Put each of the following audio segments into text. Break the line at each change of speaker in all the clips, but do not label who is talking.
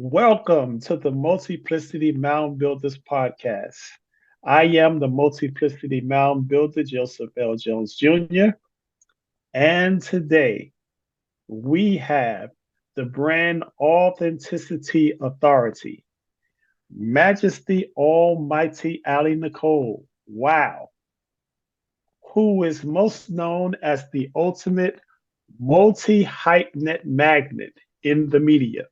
Welcome to the Multiplicity Mound Builders podcast. I am the Multiplicity Mound Builder, Joseph L. Jones Jr., and today we have the Brand ALL-THENTICITY Authority, Majesty-ALL-MIGHTY AliNICOLE WOW, who is most known as the ultimate multi-hyphenate magnet in the media.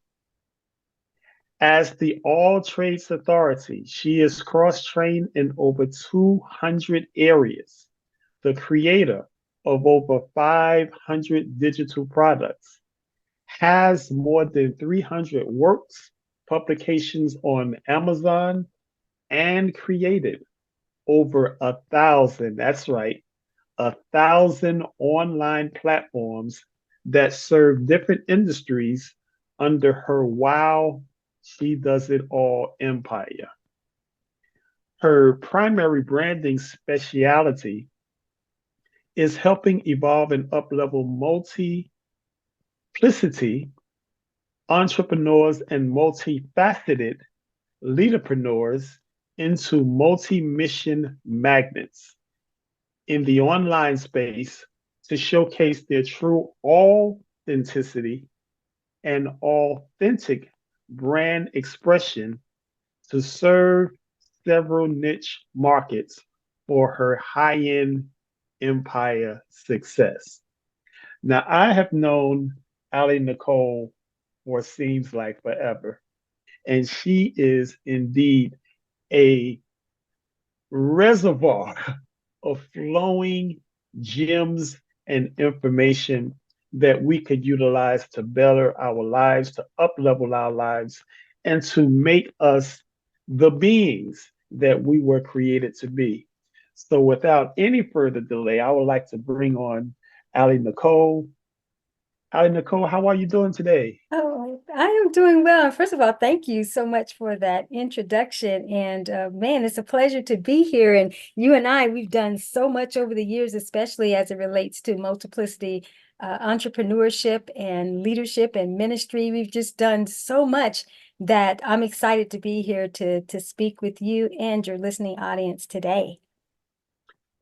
As the All Trades Authority, she is cross-trained in over 200 areas, the creator of over 500 digital products, has more than 300 works, publications on Amazon, and created over 1,000, that's right, 1,000 online platforms that serve different industries under her Wow, She Does It All empire. Her primary branding specialty is helping evolve and uplevel multiplicity entrepreneurs and multifaceted leader-preneurs into multi-mission magnates in the online space to showcase their true authenticity and authentic brand expression to serve several niche markets for her high-end empire success. Now, I have known AliNICOLE for seems like forever, and she is indeed a reservoir of flowing gems and information that we could utilize to better our lives, to uplevel our lives, and to make us the beings that we were created to be. So without any further delay, I would like to bring on AliNICOLE. AliNICOLE, how are you doing today?
Oh, I am doing well. First of all, thank you so much for that introduction. And man, it's a pleasure to be here. And you and I, we've done so much over the years, especially as it relates to multiplicity, entrepreneurship and leadership and ministry. We've just done so much that I'm excited to be here to speak with you and your listening audience today.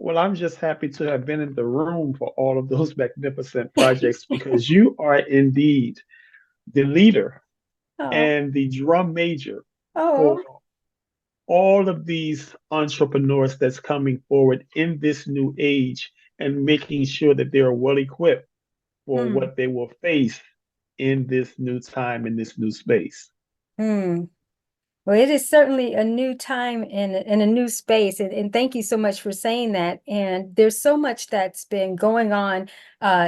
Well, I'm just happy to have been in the room for all of those magnificent projects because you are indeed the leader
Oh,
and the drum major for
oh.
all of these entrepreneurs that's coming forward in this new age and making sure that they're well equipped for
Hmm.
what they will face in this new time, in this new space.
Hmm. Well, it is certainly a new time in a new space. And thank you so much for saying that. And there's so much that's been going on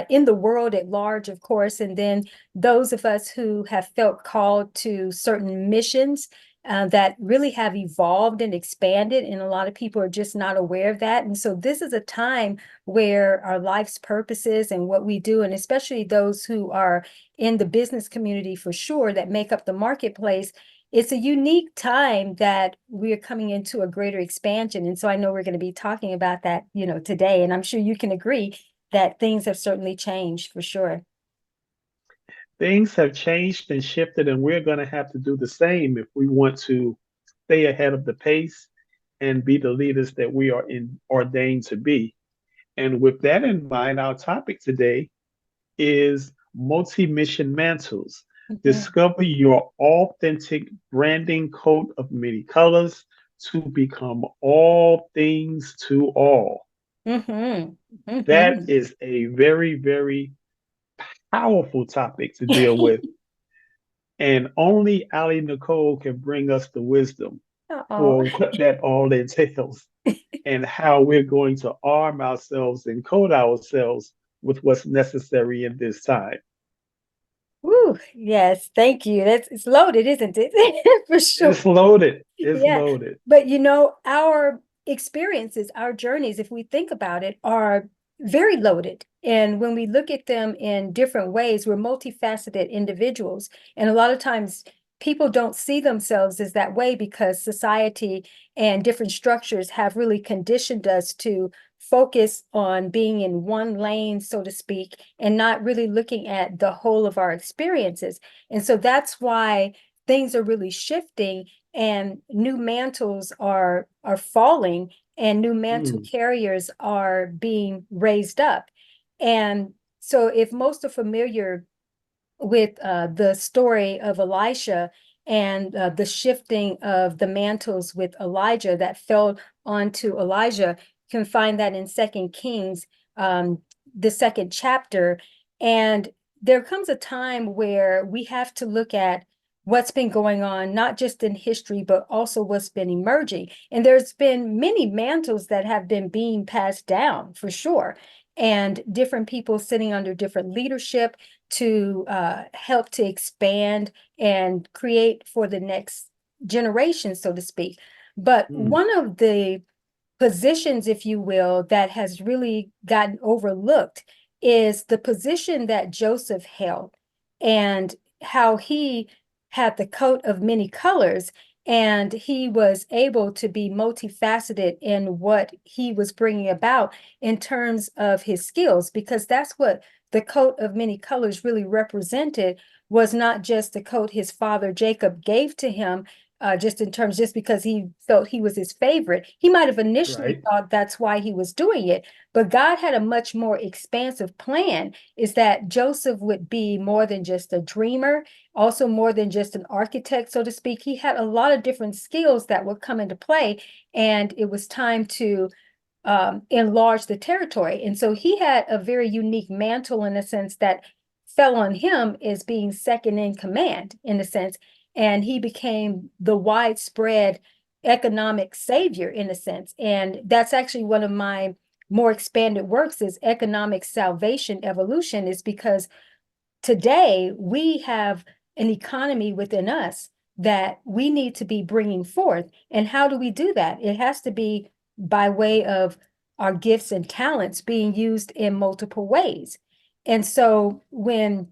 in the world at large, of course. And then those of us who have felt called to certain missions that really have evolved and expanded. And a lot of people are just not aware of that. And so this is a time where our life's purposes and what we do, and especially those who are in the business community for sure, that make up the marketplace, it's a unique time that we're coming into a greater expansion. And so I know we're going to be talking about that, today. And I'm sure you can agree that things have certainly changed for sure.
Things have changed and shifted, and we're going to have to do the same if we want to stay ahead of the pace and be the leaders that we are ordained to be. And with that in mind, our topic today is multi-mission mantles.
Mhm.
Discover your authentic branding coat of many colors to become all things to all.
Mhm.
That
Mhm.
is a very, very powerful topic to deal with. And only AliNICOLE can bring us the wisdom
Oh.
for what that all entails and how we're going to arm ourselves and code ourselves with what's necessary in this time.
Woo, yes, thank you. It's loaded, isn't it? For sure.
It's loaded. It's
Yeah.
loaded.
But our experiences, our journeys, if we think about it, are very loaded. And when we look at them in different ways, we're multifaceted individuals. And a lot of times people don't see themselves as that way because society and different structures have really conditioned us to focus on being in one lane, so to speak, and not really looking at the whole of our experiences. And so that's why things are really shifting and new mantles are falling and new mantle
Mm,
carriers are being raised up. And so if most are familiar with the story of Elisha and the shifting of the mantles with Elijah that fell onto Elijah. You can find that in Second Kings, the second chapter. And there comes a time where we have to look at what's been going on, not just in history, but also what's been emerging. And there's been many mantles that have been being passed down for sure, and different people sitting under different leadership to help to expand and create for the next generation, so to speak. But
mm,
one of the positions, if you will, that has really gotten overlooked is the position that Joseph held and how he had the coat of many colors, and he was able to be multifaceted in what he was bringing about in terms of his skills, because that's what the coat of many colors really represented, was not just the coat his father Jacob gave to him, just in terms, just because he felt he was his favorite. He might have initially
right,
thought that's why he was doing it, but God had a much more expansive plan, is that Joseph would be more than just a dreamer, also more than just an architect, so to speak. He had a lot of different skills that would come into play, and it was time to enlarge the territory. And so he had a very unique mantle in a sense that fell on him as being second in command, in a sense. And he became the widespread economic savior, in a sense. And that's actually one of my more expanded works, is economic salvation evolution, is because today we have an economy within us that we need to be bringing forth. And how do we do that? It has to be by way of our gifts and talents being used in multiple ways. And so when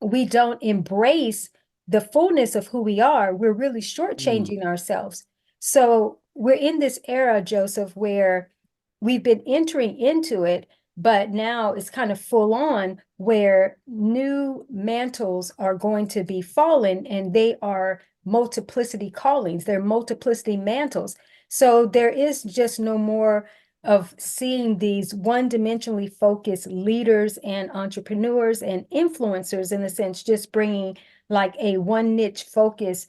we don't embrace the fullness of who we are, we're really
mm,
shortchanging ourselves. So we're in this era, Joseph, where we've been entering into it, but now it's kind of full on, where new mantles are going to be fallen, and they are multiplicity callings, they're multiplicity mantles. So there is just no more of seeing these one-dimensionally focused leaders and entrepreneurs and influencers, in a sense, just bringing like a one niche focus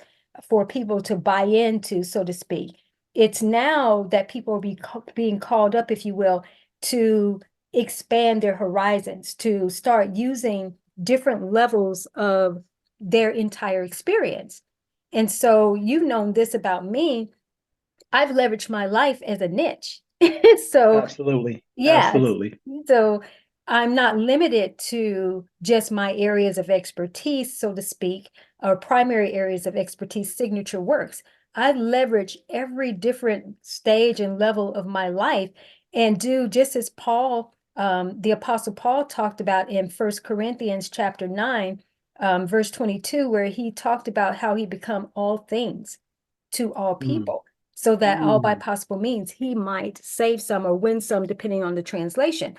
for people to buy into, so to speak. It's now that people are being called up, if you will, to expand their horizons, to start using different levels of their entire experience. And so you've known this about me. I've leveraged my life as a niche. So
absolutely,
yeah,
absolutely.
so I'm not limited to just my areas of expertise, so to speak, or primary areas of expertise, signature works. I leverage every different stage and level of my life, and do just as Paul, the Apostle Paul, talked about in First Corinthians chapter 9, verse 22, where he talked about how he become all things to all
Mm,
people, so that all by
mm,
possible means he might save some or win some, depending on the translation.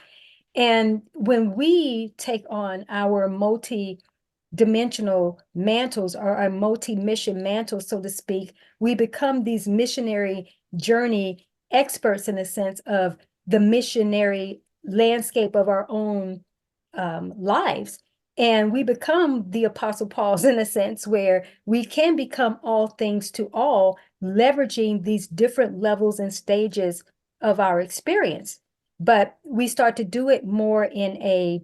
And when we take on our multi-dimensional mantles, or our multi-mission mantles, so to speak, we become these missionary journey experts, in a sense of the missionary landscape of our own lives. And we become the Apostle Paul's, in a sense, where we can become all things to all, leveraging these different levels and stages of our experience. But we start to do it more in a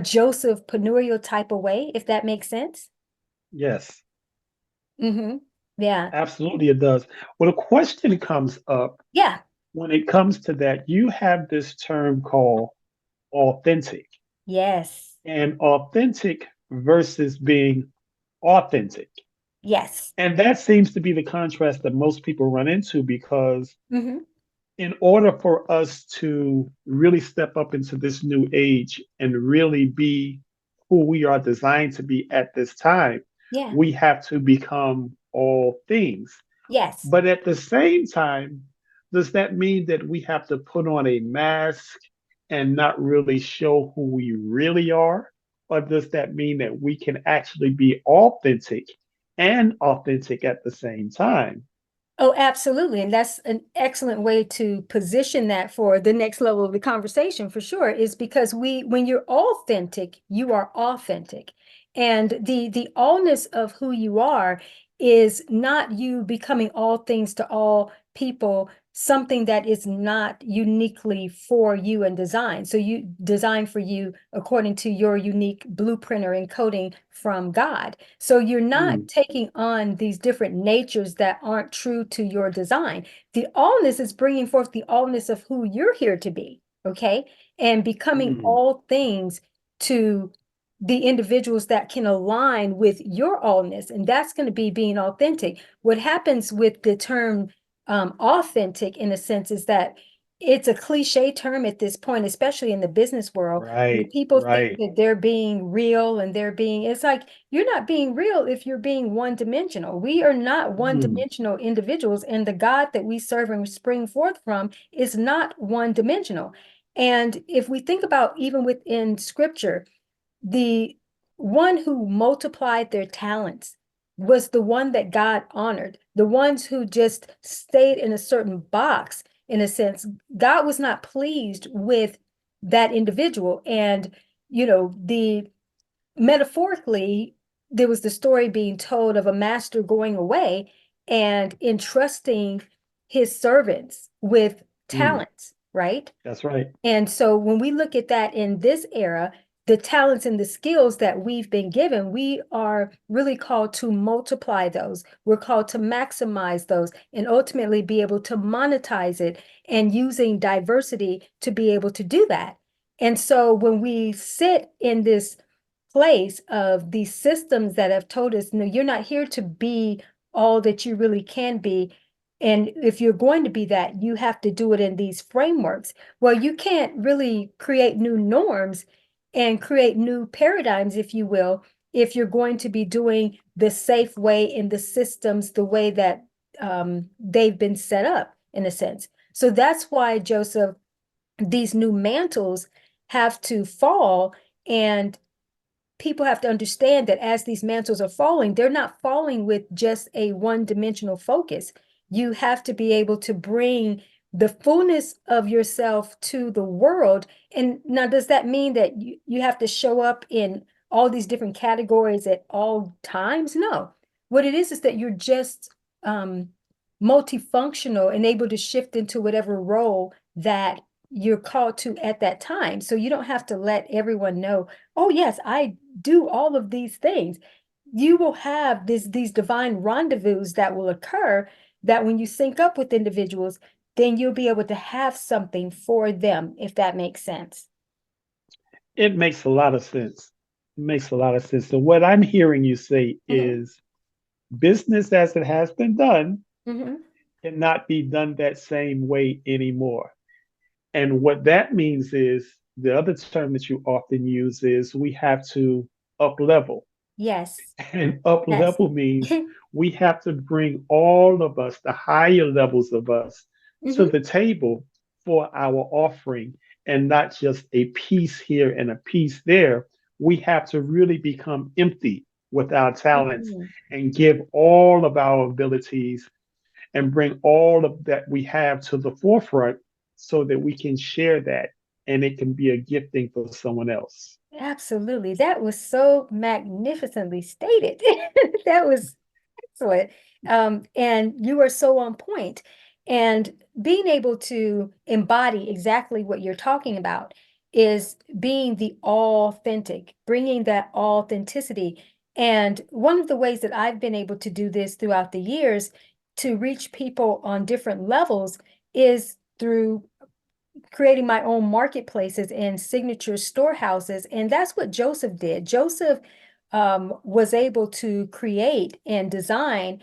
Joseph Penurial type of way, if that makes sense.
yes,
Mm-hmm. Yeah.
absolutely, it does. Well, a question comes up
Yeah.
when it comes to that. You have this term called authentic,
Yes.
and authentic versus being authentic.
Yes.
And that seems to be the contrast that most people run into, because
Mm-hmm.
in order for us to really step up into this new age and really be who we are designed to be at this time,
Yeah.
we have to become all things.
Yes.
But at the same time, does that mean that we have to put on a mask and not really show who we really are? Or does that mean that we can actually be authentic and authentic at the same time.
Oh, absolutely. And that's an excellent way to position that for the next level of the conversation for sure, is because when you're authentic, you are authentic. And the allness of who you are is not you becoming all things to all people, something that is not uniquely for you and designed. So you design for you according to your unique blueprint or encoding from God. So you're not
Mm,
taking on these different natures that aren't true to your design. The allness is bringing forth the allness of who you're here to be, okay? And becoming
mm,
all things to the individuals that can align with your allness. And that's going to be being authentic. What happens with the term authentic, in a sense, is that it's a cliche term at this point, especially in the business world, where
right,
people think
right.
that they're being real and it's like, you're not being real if you're being one-dimensional. We are not
Mm,
one-dimensional individuals, and the God that we serve and spring forth from is not one-dimensional. And if we think about even within scripture, the one who multiplied their talents was the one that God honored. The ones who just stayed in a certain box, in a sense, God was not pleased with that individual. And, the metaphorically, there was the story being told of a master going away and entrusting his servants with
mm,
talents, right?
that's right.
And so when we look at that in this era, the talents and the skills that we've been given, we are really called to multiply those. We're called to maximize those and ultimately be able to monetize it, and using diversity to be able to do that. And so when we sit in this place of these systems that have told us, no, you're not here to be all that you really can be. And if you're going to be that, you have to do it in these frameworks. Well, you can't really create new norms and create new paradigms, if you will, if you're going to be doing the safe way in the systems, the way that they've been set up, in a sense. So that's why, Joseph, these new mantles have to fall, and people have to understand that as these mantles are falling, they're not falling with just a one-dimensional focus. You have to be able to bring the fullness of yourself to the world. And now, does that mean that you have to show up in all these different categories at all times? No. What it is that you're just multifunctional and able to shift into whatever role that you're called to at that time. So you don't have to let everyone know, oh, yes, I do all of these things. You will have these divine rendezvous that will occur, that when you sync up with individuals, then you'll be able to have something for them, if that makes sense.
It makes a lot of sense. It makes a lot of sense. So what I'm hearing you say
Mhm,
is business as it has been done
mhm.
cannot be done that same way anymore. And what that means is the other term that you often use is we have to up level.
Yes,
And up
yes.
level means we have to bring all of us, the higher levels of us, to
Mhm,
the table for our offering, and not just a piece here and a piece there. We have to really become empty with our talents
mhm.
and give all of our abilities and bring all of that we have to the forefront so that we can share that and it can be a gifting for someone else.
Absolutely. That was so magnificently stated. That was excellent. And you are so on point. And being able to embody exactly what you're talking about is being the authentic, bringing that authenticity. And one of the ways that I've been able to do this throughout the years to reach people on different levels is through creating my own marketplaces and signature storehouses. And that's what Joseph did. Joseph was able to create and design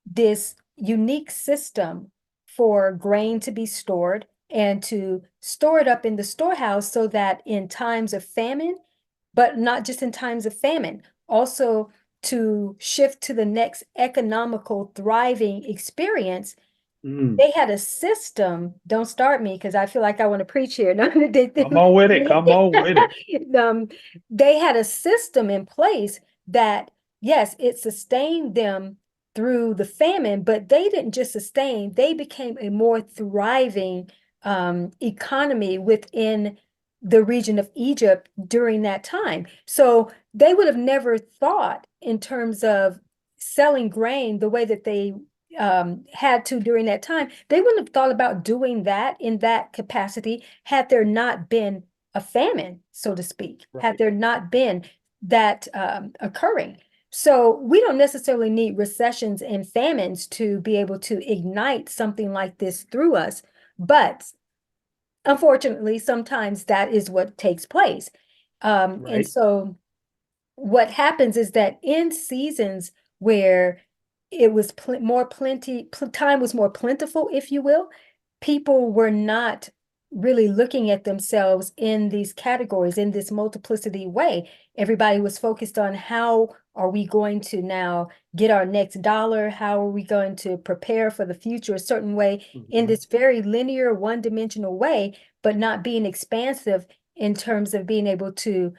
this unique system for grain to be stored and to store it up in the storehouse so that in times of famine, but not just in times of famine, also to shift to the next economical thriving experience.
Mm.
They had a system. Don't start me because I feel like I want to preach here. No,
Come on with it. Come on with it.
um, they had a system in place that yes, it sustained them through the famine, but they didn't just sustain, they became a more thriving economy within the region of Egypt during that time. So they would have never thought in terms of selling grain the way that they had to during that time. They wouldn't have thought about doing that in that capacity had there not been a famine, so to speak, had
Right.
there not been that occurring. So we don't necessarily need recessions and famines to be able to ignite something like this through us. But unfortunately, sometimes that is what takes place. And
Right.
so what happens is that in seasons where it was more time was more plentiful, if you will, people were not really looking at themselves in these categories, in this multiplicity way. Everybody was focused on how are we going to now get our next dollar? How are we going to prepare for the future a certain way in
Mhm.
this very linear, one-dimensional way, but not being expansive in terms of being able to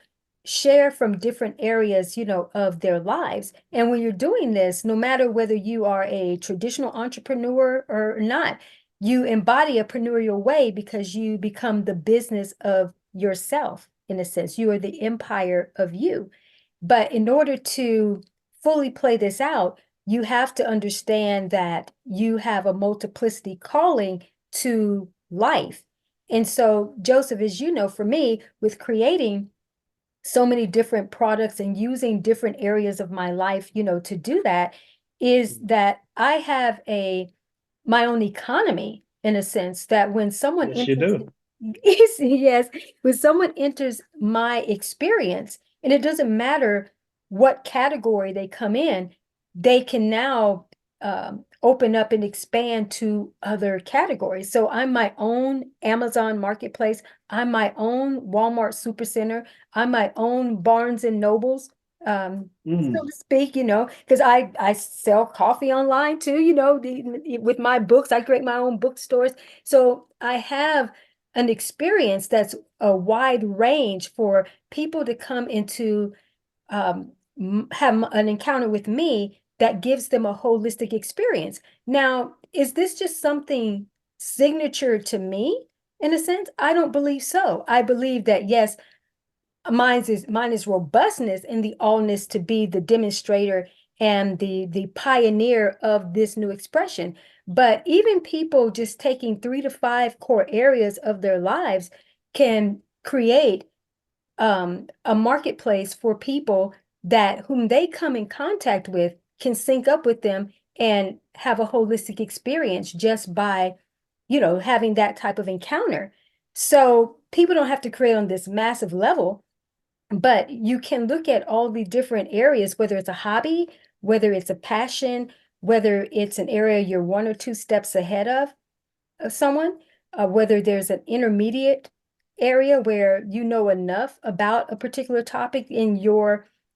share from different areas, of their lives. And when you're doing this, no matter whether you are a traditional entrepreneur or not, you embody a preneurial way because you become the business of yourself, in a sense. You are the empire of you. But in order to fully play this out, you have to understand that you have a multiplicity calling to life. And so, Joseph, as you know, for me, with creating so many different products and using different areas of my life, to do that, is
Mhm.
that I have my own economy in a sense that when someone
Yes, you
enters,
do.
yes, when someone enters my experience, and it doesn't matter what category they come in, they can now open up and expand to other categories. So I'm my own Amazon marketplace. I'm my own Walmart Supercenter. I'm my own Barnes and Nobles. So
Mm.
to speak, because I sell coffee online too, with my books, I create my own bookstores. So I have an experience that's a wide range for people to come into have an encounter with me that gives them a holistic experience. Now, is this just something signature to me in a sense? I don't believe so. I believe that yes, mine is robustness and the allness to be the demonstrator and the pioneer of this new expression. But even people just taking 3 to 5 core areas of their lives can create a marketplace for people that whom they come in contact with can sync up with them and have a holistic experience just by, having that type of encounter. So people don't have to create on this massive level, but you can look at all the different areas, whether it's a hobby, whether it's a passion, whether it's an area you're 1 or 2 steps ahead of someone, whether there's an intermediate area where you know enough about a particular topic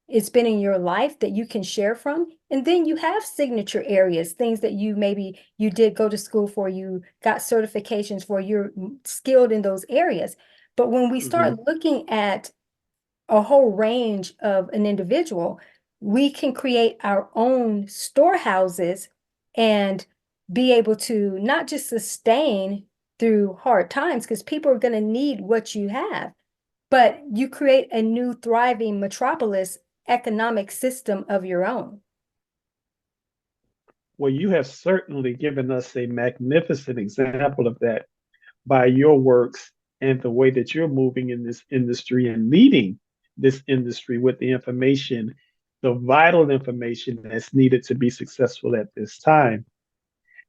it's been in your life that you can share from. And then you have signature areas, things that maybe you did go to school for, you got certifications for, you're skilled in those areas. But when we start
Mhm.
looking at a whole range of an individual, we can create our own storehouses and be able to not just sustain through hard times, because people are going to need what you have, but you create a new thriving metropolis economic system of your own.
Well, you have certainly given us a magnificent example of that by your works and the way that you're moving in this industry and leading this industry with the information, the vital information that's needed to be successful at this time.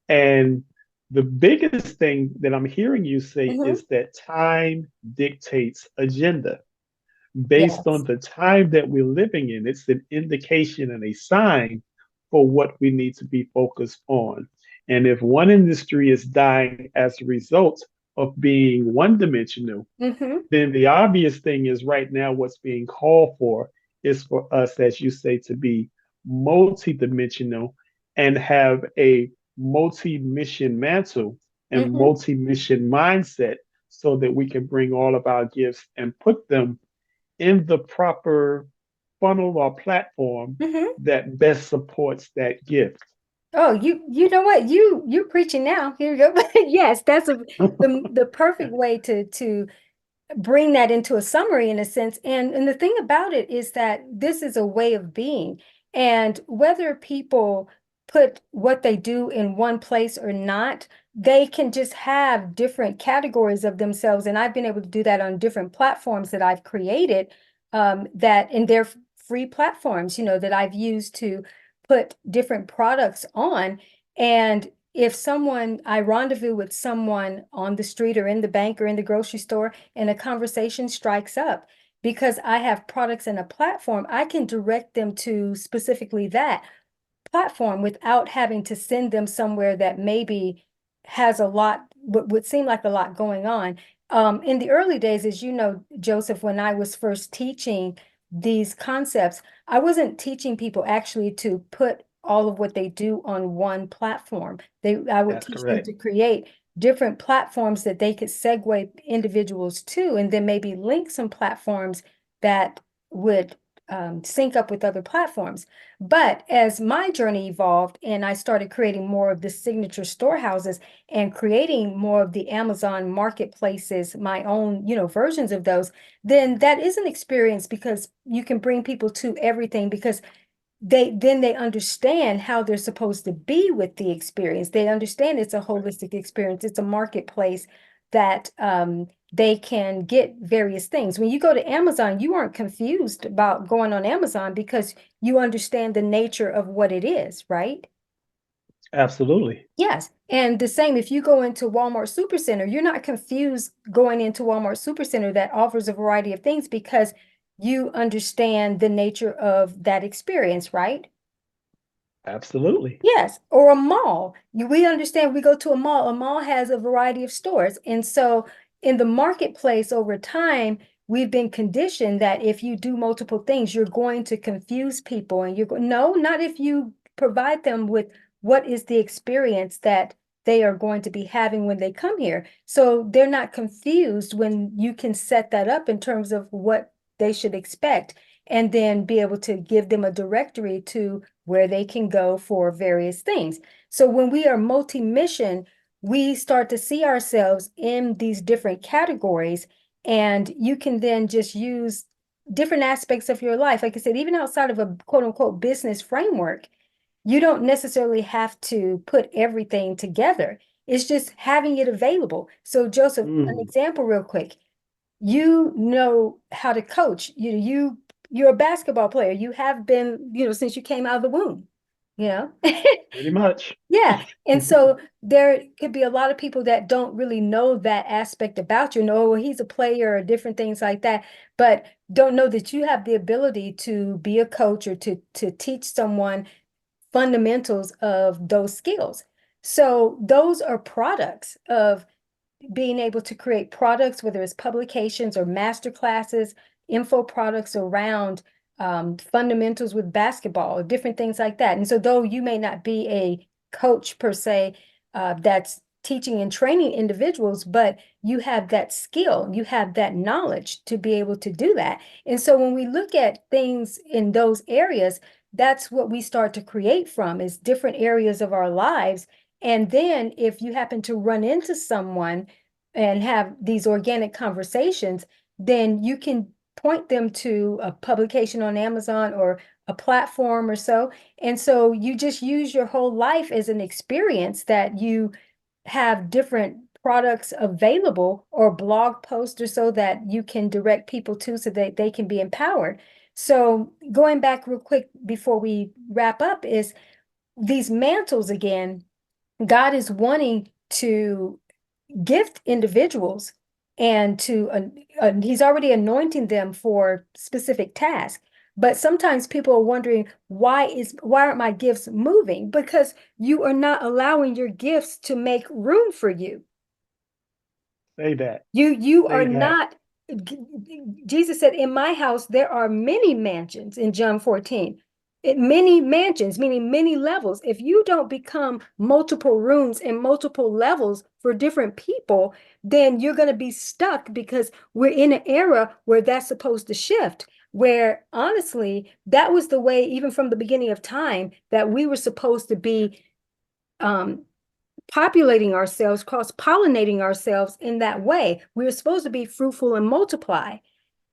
And the biggest thing that I'm hearing you say
Mhm.
is that time dictates agenda. Based on
Yes.
the time that we're living in, it's an indication and a sign for what we need to be focused on. And if one industry is dying as a result of being one dimensional,
Hmm.
then the obvious thing is right now what's being called for is for us, as you say, to be multi-dimensional and have a multi-mission mantle and
Hmm.
multi-mission mindset so that we can bring all of our gifts and put them in the proper funnel or platform
Hmm.
that best supports that gift.
Oh, you know what? You're preaching now. Here you go. Yes, that's the perfect way to bring that into a summary in a sense. And the thing about it is that this is a way of being. And whether people put what they do in one place or not, they can just have different categories of themselves. And I've been able to do that on different platforms that I've created, that in their free platforms, that I've used to put different products on. And if I rendezvous with someone on the street or in the bank or in the grocery store, and a conversation strikes up, because I have products and a platform, I can direct them to specifically that platform without having to send them somewhere that maybe has a lot, would seem like a lot going on. In the early days, as you know, Joseph, when I was first teaching these concepts, I wasn't teaching people actually to put all of what they do on one platform. I would
That's
teach them
correct.
to create different platforms that they could segue individuals to, and then maybe link some platforms that would sync up with other platforms. But as my journey evolved and I started creating more of the signature storehouses and creating more of the Amazon marketplaces, my own, versions of those, then that is an experience, because you can bring people to everything, because they understand how they're supposed to be with the experience. They understand it's a holistic experience. It's a marketplace that they can get various things. When you go to Amazon, you aren't confused about going on Amazon, because you understand the nature of what it is, right?
Absolutely.
Yes. And the same, if you go into Walmart Supercenter, you're not confused going into Walmart Supercenter that offers a variety of things, because you understand the nature of that experience, right?
Absolutely.
Yes, or a mall. We understand, we go to a mall. A mall has a variety of stores. And so in the marketplace over time, we've been conditioned that if you do multiple things, you're going to confuse people. And no, not if you provide them with what is the experience that they are going to be having when they come here. So they're not confused when you can set that up in terms of what they should expect, and then be able to give them a directory to where they can go for various things. So when we are multi-mission, we start to see ourselves in these different categories, and you can then just use different aspects of your life. Like I said, even outside of a quote unquote business framework, you don't necessarily have to put everything together. It's just having it available. So Joseph, an
Mm,
example real quick. You know how to coach. You're a basketball player. You have been, since you came out of the womb, you know?
pretty much.
Yeah. And so there could be a lot of people that don't really know that aspect about you. Know, well, he's a player or different things like that, but don't know that you have the ability to be a coach, or to teach someone fundamentals of those skills. So those are products of being able to create products, whether it's publications or master classes, info products around fundamentals with basketball, or different things like that. And so, though you may not be a coach per se, that's teaching and training individuals, but you have that skill, you have that knowledge to be able to do that. And so, when we look at things in those areas, that's what we start to create from, is different areas of our lives. And then if you happen to run into someone and have these organic conversations, then you can point them to a publication on Amazon or a platform or so. And so you just use your whole life as an experience, that you have different products available, or blog posts or so, that you can direct people to, so that they can be empowered. So going back real quick before we wrap up, is these mantles again, God is wanting to gift individuals, and he's already anointing them for specific tasks. But sometimes people are wondering, why aren't my gifts moving? Because you are not allowing your gifts to make room for you.
Say that.
You are
Say that.
not. Jesus said, in my house there are many mansions, in John 14. Many mansions, meaning many levels. If you don't become multiple rooms and multiple levels for different people, then you're going to be stuck, because we're in an era where that's supposed to shift. where honestly, that was the way, even from the beginning of time, that we were supposed to be um, populating ourselves, cross-pollinating ourselves in that way. We were supposed to be fruitful and multiply.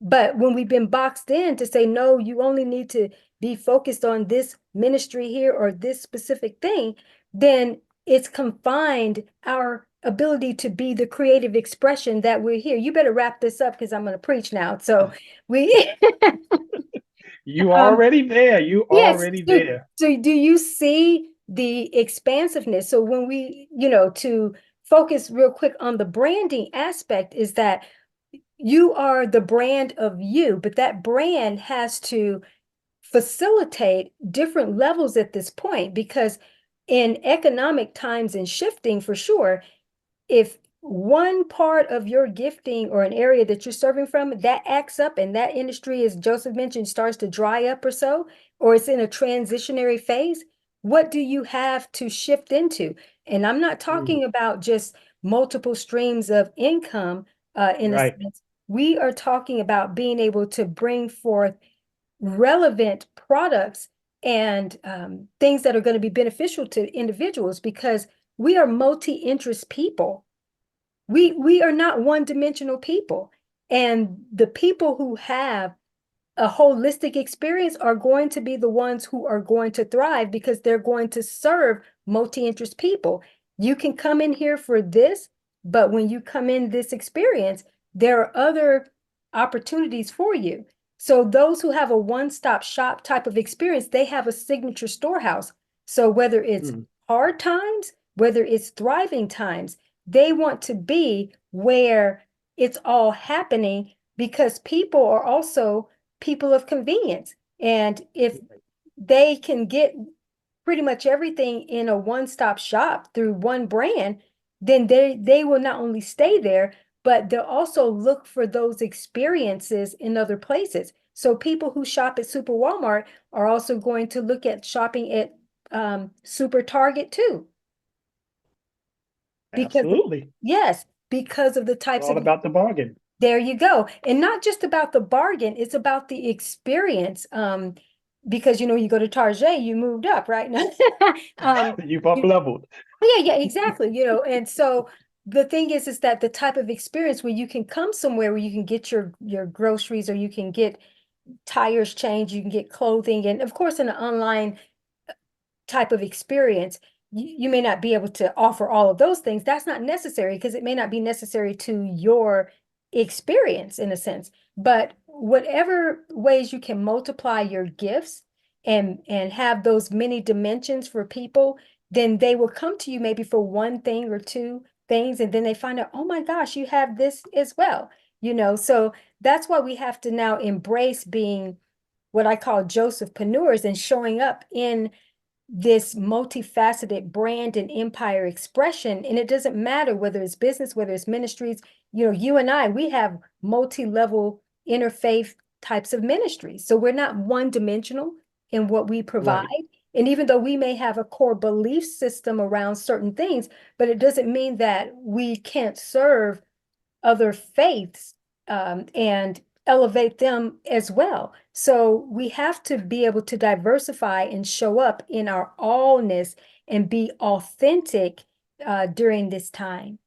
But when we've been boxed in to say, no, you only need to be focused on this ministry here or this specific thing, then it's confined our ability to be the creative expression that we're here. You better wrap this up because I'm going to preach now. So we,
You
um,
already there. You
yes.
already
So,
there.
so do you see the expansiveness? So when we, to focus real quick on the branding aspect is that you are the brand of you, but that brand has to facilitate different levels at this point because in economic times and shifting for sure, if one part of your gifting or an area that you're serving from that acts up and that industry, as Joseph mentioned, starts to dry up or so, or it's in a transitionary phase, what do you have to shift into? And I'm not
Mm,
talking about just multiple streams of income in a
right.
sense. We are talking about being able to bring forth relevant products and things that are going to be beneficial to individuals because we are multi-interest people. We are not one-dimensional people. And the people who have a holistic experience are going to be the ones who are going to thrive because they're going to serve multi-interest people. You can come in here for this, but when you come in this experience, there are other opportunities for you. So those who have a one-stop shop type of experience, they have a signature storehouse. So whether it's
Mm,
hard times, whether it's thriving times, they want to be where it's all happening because people are also people of convenience. And if they can get pretty much everything in a one-stop shop through one brand, then they will not only stay there, but they'll also look for those experiences in other places. So people who shop at Super Walmart are also going to look at shopping at Super Target too. Because
absolutely.
yes, because of the
It's
types
all
of
about the bargain.
there you go. And not just about the bargain, it's about the experience. Because you go to Target, you moved up, right? now.
You've up
you,
leveled.
yeah, exactly. And so the thing is that the type of experience where you can come somewhere where you can get your groceries or you can get tires changed, you can get clothing, and of course in an online type of experience, you may not be able to offer all of those things. That's not necessary because it may not be necessary to your experience in a sense. But whatever ways you can multiply your gifts and have those many dimensions for people, then they will come to you maybe for one thing or two things, and then they find out, oh my gosh, you have this as well. So that's why we have to now embrace being what I call Josephpreneurs and showing up in this multifaceted brand and empire expression. And it doesn't matter whether it's business, whether it's ministries, you and I, we have multi-level interfaith types of ministries. So we're not one dimensional in what we provide.
Right.
And even though we may have a core belief system around certain things, but it doesn't mean that we can't serve other faiths and elevate them as well. So we have to be able to diversify and show up in our allness and be authentic during this time.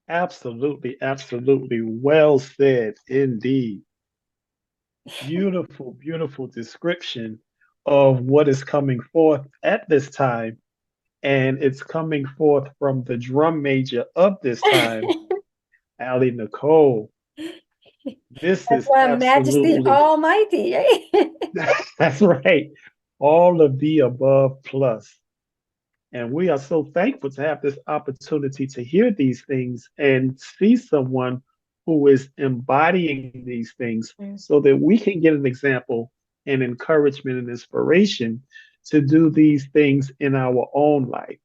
Absolutely. Absolutely. Well said indeed. Beautiful, beautiful description of what is coming forth at this time. And it's coming forth from the drum major of this time, AliNICOLE. This
That's
is
why I'm Majesty
absolutely,
Almighty, right?
that's right. All of the above plus. And we are so thankful to have this opportunity to hear these things and see someone who is embodying these things
Mm.
so that we can get an example and encouragement and inspiration to do these things in our own life.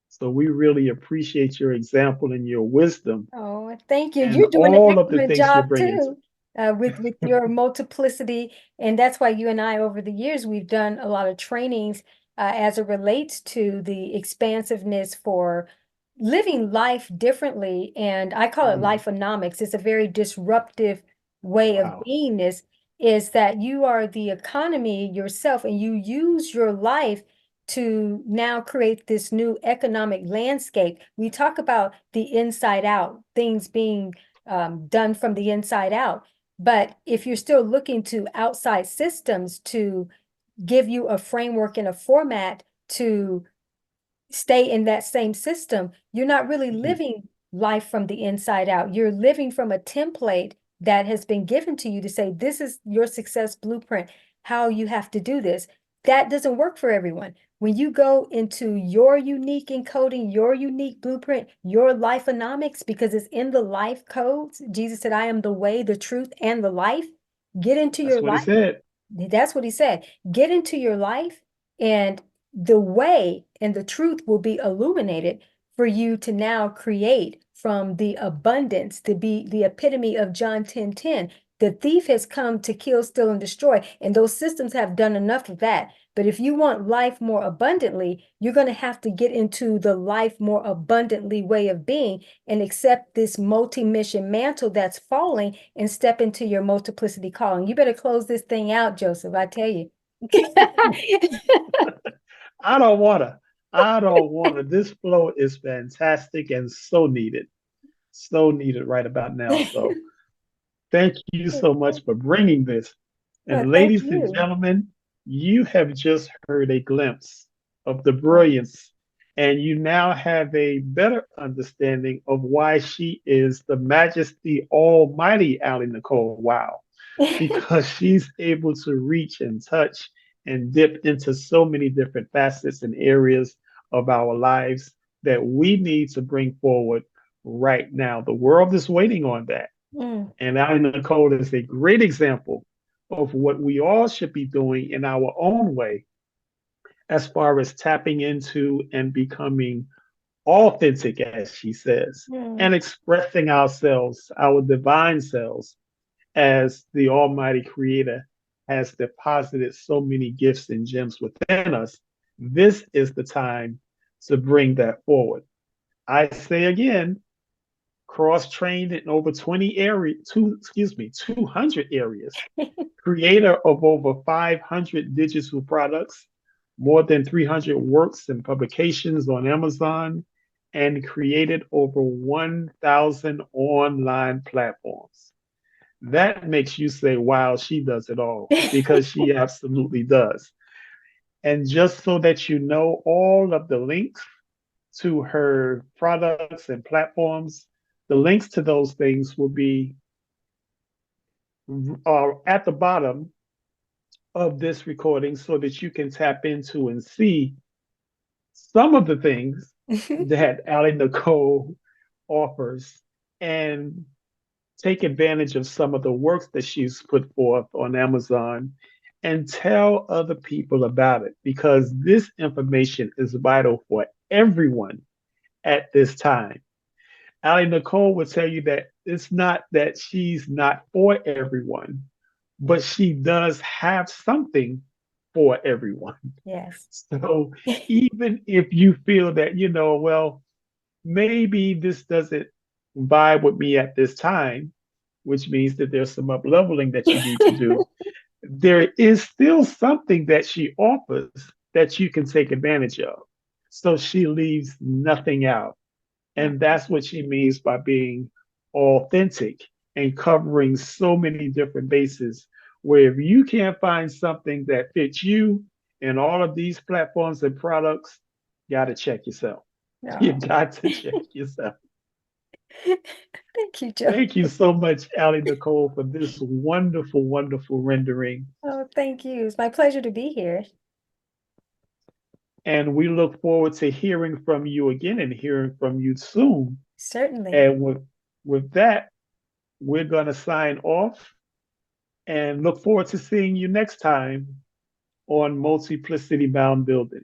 So we really appreciate your example and your wisdom
Oh, thank you.
and
You're doing an
all of the
excellent
things you're
job
bringing to.
too, with your multiplicity, and that's why you and I, over the years, we've done a lot of trainings as it relates to the expansiveness for living life differently, and I call it
Mm,
lifeonomics. It's a very disruptive way of
Wow.
beingness is that you are the economy yourself and you use your life to now create this new economic landscape. We talk about the inside out, things being done from the inside out. But if you're still looking to outside systems to give you a framework and a format to stay in that same system, you're not really
Mhm.
living life from the inside out. You're living from a template that has been given to you to say, this is your success blueprint, how you have to do this. That doesn't work for everyone. When you go into your unique encoding, your unique blueprint, your lifeonomics, because it's in the life codes, Jesus said, I am the way, the truth, and the life. Get into
That's
your
what he
life.
said.
That's what he said. Get into your life, and the way and the truth will be illuminated for you to now create from the abundance, to be the epitome of John 10:10. The thief has come to kill, steal, and destroy, and those systems have done enough of that. But if you want life more abundantly, you're going to have to get into the life more abundantly way of being and accept this multi-mission mantle that's falling and step into your multiplicity calling. You better close this thing out, Joseph, I tell you.
I don't wanna. I don't wanna. This flow is fantastic and so needed. So needed right about now. So thank you so much for bringing this.
Oh,
And
thank
ladies and
you.
gentlemen, you have just heard a glimpse of the
Oh.
brilliance, and you now have a better understanding of why she is the Majesty Almighty AliNICOLE Wow, because she's able to reach and touch and dip into so many different facets and areas of our lives that we need to bring forward right now. The world is waiting on that.
Mm.
And AliNICOLE is a great example of what we all should be doing in our own way as far as tapping into and becoming authentic, as she says,
Mm.
and expressing ourselves, our divine selves, as the Almighty Creator has deposited so many gifts and gems within us. This is the time to bring that forward. I say again, cross-trained in over 20 areas, 200 areas, creator of over 500 digital products, more than 300 works and publications on Amazon, and created over 1,000 online platforms. That makes you say, wow, she does it all, because she absolutely does. And just so that you know, all of the links to her products and platforms, the links to those things will be at the bottom of this recording so that you can tap into and see some of the things that AliNICOLE offers and take advantage of some of the works that she's put forth on Amazon and tell other people about it, because this information is vital for everyone at this time. AliNICOLE will tell you that it's not that she's not for everyone, but she does have something for everyone.
Yes.
So even if you feel that, well, maybe this doesn't vibe with me at this time, which means that there's some up leveling that you need to do, there is still something that she offers that you can take advantage of. So she leaves nothing out. And that's what she means by being authentic and covering so many different bases. Where if you can't find something that fits you in all of these platforms and products, you got to check yourself. You
No.
got to check yourself.
Thank you, Joe.
Thank you so much, AliNICOLE, for this wonderful, wonderful rendering.
Oh, thank you. It's my pleasure to be here.
And we look forward to hearing from you again and hearing from you soon.
Certainly.
And with that, we're going to sign off and look forward to seeing you next time on Multiplicity Moundbuilder.